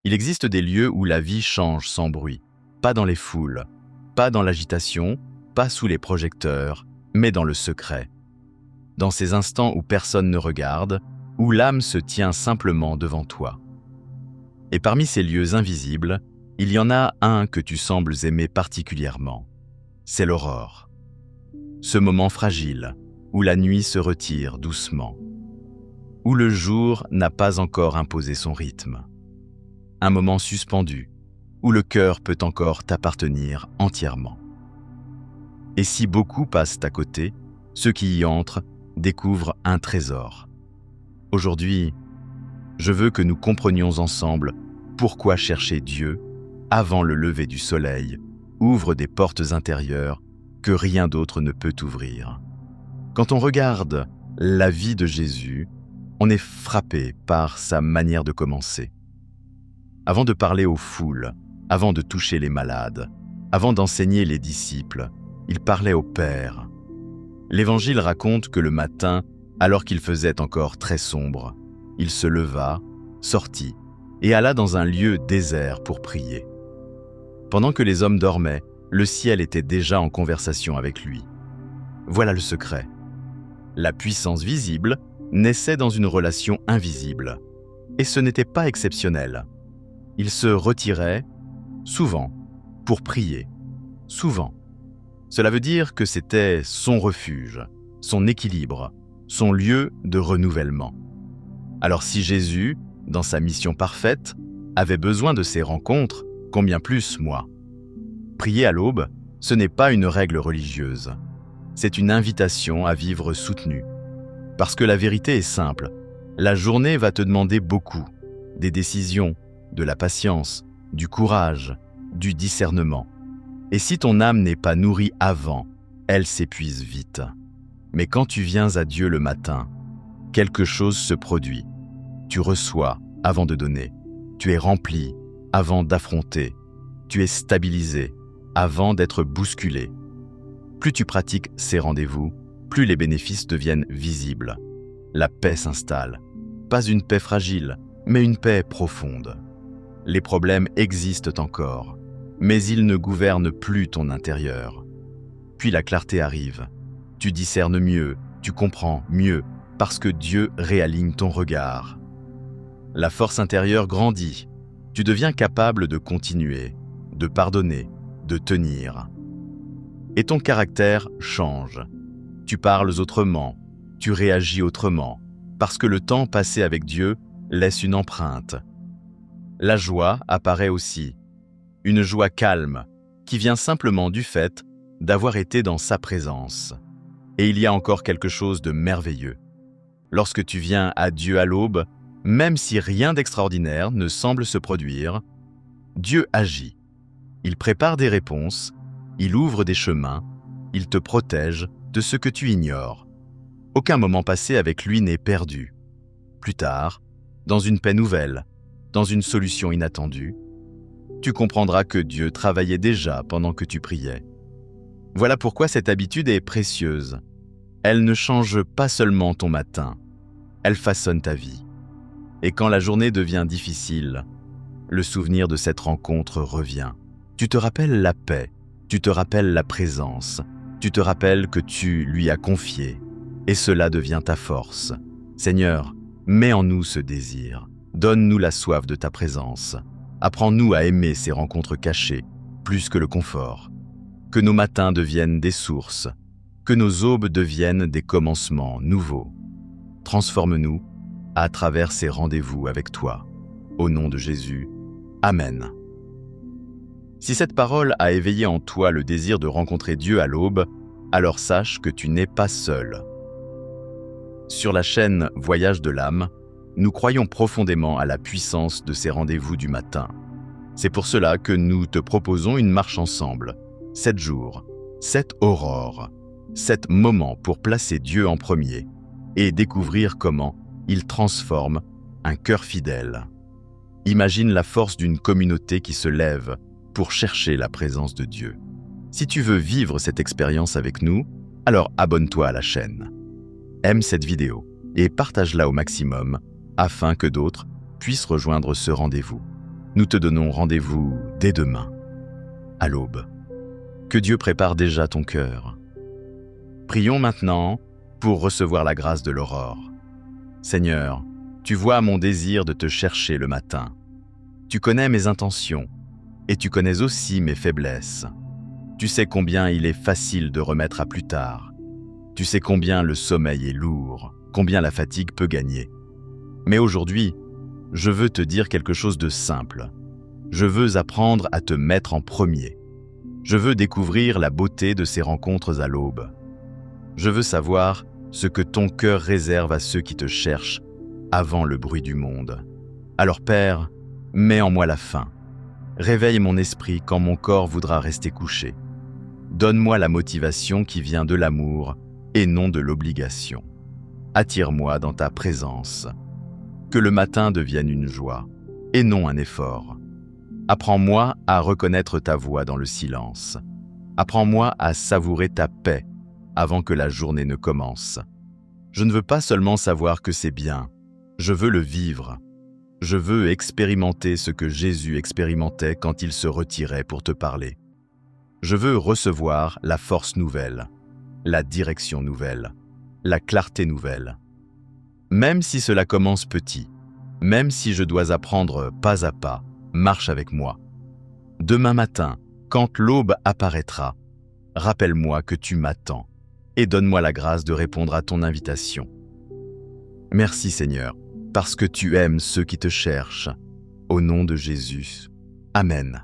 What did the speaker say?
Il existe des lieux où la vie change sans bruit, pas dans les foules, pas dans l'agitation, pas sous les projecteurs, mais dans le secret. Dans ces instants où personne ne regarde, où l'âme se tient simplement devant toi. Et parmi ces lieux invisibles, il y en a un que tu sembles aimer particulièrement. C'est l'aurore. Ce moment fragile, où la nuit se retire doucement, où le jour n'a pas encore imposé son rythme. Un moment suspendu, où le cœur peut encore t'appartenir entièrement. Et si beaucoup passent à côté, ceux qui y entrent découvrent un trésor. Aujourd'hui, je veux que nous comprenions ensemble pourquoi chercher Dieu avant le lever du soleil ouvre des portes intérieures que rien d'autre ne peut ouvrir. Quand on regarde la vie de Jésus, on est frappé par sa manière de commencer. Avant de parler aux foules, avant de toucher les malades, avant d'enseigner les disciples, il parlait au Père. L'Évangile raconte que le matin, alors qu'il faisait encore très sombre, il se leva, sortit et alla dans un lieu désert pour prier. Pendant que les hommes dormaient, le ciel était déjà en conversation avec lui. Voilà le secret. La puissance visible naissait dans une relation invisible. Et ce n'était pas exceptionnel. Il se retirait, souvent, pour prier. Souvent. Cela veut dire que c'était son refuge, son équilibre, son lieu de renouvellement. Alors si Jésus, dans sa mission parfaite, avait besoin de ces rencontres, combien plus moi? Prier à l'aube, ce n'est pas une règle religieuse. C'est une invitation à vivre soutenu. Parce que la vérité est simple. La journée va te demander beaucoup. Des décisions, de la patience, du courage, du discernement. Et si ton âme n'est pas nourrie avant, elle s'épuise vite. Mais quand tu viens à Dieu le matin, quelque chose se produit. Tu reçois avant de donner. Tu es rempli avant d'affronter. Tu es stabilisé avant d'être bousculé. Plus tu pratiques ces rendez-vous, plus les bénéfices deviennent visibles. La paix s'installe. Pas une paix fragile, mais une paix profonde. Les problèmes existent encore, mais ils ne gouvernent plus ton intérieur. Puis la clarté arrive. Tu discernes mieux, tu comprends mieux, parce que Dieu réaligne ton regard. La force intérieure grandit. Tu deviens capable de continuer, de pardonner, de tenir. Et ton caractère change. Tu parles autrement, tu réagis autrement, parce que le temps passé avec Dieu laisse une empreinte. La joie apparaît aussi. Une joie calme, qui vient simplement du fait d'avoir été dans sa présence. Et il y a encore quelque chose de merveilleux. Lorsque tu viens à Dieu à l'aube, même si rien d'extraordinaire ne semble se produire, Dieu agit. Il prépare des réponses, il ouvre des chemins, il te protège de ce que tu ignores. Aucun moment passé avec lui n'est perdu. Plus tard, dans une paix nouvelle, dans une solution inattendue, tu comprendras que Dieu travaillait déjà pendant que tu priais. Voilà pourquoi cette habitude est précieuse. Elle ne change pas seulement ton matin, elle façonne ta vie. Et quand la journée devient difficile, le souvenir de cette rencontre revient. Tu te rappelles la paix, tu te rappelles la présence, tu te rappelles que tu lui as confié, et cela devient ta force. Seigneur, mets en nous ce désir, donne-nous la soif de ta présence. Apprends-nous à aimer ces rencontres cachées, plus que le confort. Que nos matins deviennent des sources, que nos aubes deviennent des commencements nouveaux. Transforme-nous à travers ces rendez-vous avec toi. Au nom de Jésus, Amen. Si cette parole a éveillé en toi le désir de rencontrer Dieu à l'aube, alors sache que tu n'es pas seul. Sur la chaîne Voyage de l'âme, nous croyons profondément à la puissance de ces rendez-vous du matin. C'est pour cela que nous te proposons une marche ensemble, 7 jours, 7 aurores, 7 moments pour placer Dieu en premier et découvrir comment il transforme un cœur fidèle. Imagine la force d'une communauté qui se lève pour chercher la présence de Dieu. Si tu veux vivre cette expérience avec nous, alors abonne-toi à la chaîne. Aime cette vidéo et partage-la au maximum afin que d'autres puissent rejoindre ce rendez-vous. Nous te donnons rendez-vous dès demain, à l'aube. Que Dieu prépare déjà ton cœur. Prions maintenant pour recevoir la grâce de l'aurore. Seigneur, tu vois mon désir de te chercher le matin. Tu connais mes intentions et tu connais aussi mes faiblesses. Tu sais combien il est facile de remettre à plus tard. Tu sais combien le sommeil est lourd, combien la fatigue peut gagner. Mais aujourd'hui, je veux te dire quelque chose de simple. Je veux apprendre à te mettre en premier. Je veux découvrir la beauté de ces rencontres à l'aube. Je veux savoir ce que ton cœur réserve à ceux qui te cherchent avant le bruit du monde. Alors Père, mets en moi la faim. Réveille mon esprit quand mon corps voudra rester couché. Donne-moi la motivation qui vient de l'amour et non de l'obligation. Attire-moi dans ta présence. Que le matin devienne une joie et non un effort. Apprends-moi à reconnaître ta voix dans le silence. Apprends-moi à savourer ta paix avant que la journée ne commence. Je ne veux pas seulement savoir que c'est bien, je veux le vivre. Je veux expérimenter ce que Jésus expérimentait quand il se retirait pour te parler. Je veux recevoir la force nouvelle, la direction nouvelle, la clarté nouvelle. Même si cela commence petit, même si je dois apprendre pas à pas, marche avec moi. Demain matin, quand l'aube apparaîtra, rappelle-moi que tu m'attends et donne-moi la grâce de répondre à ton invitation. Merci Seigneur, parce que tu aimes ceux qui te cherchent. Au nom de Jésus. Amen.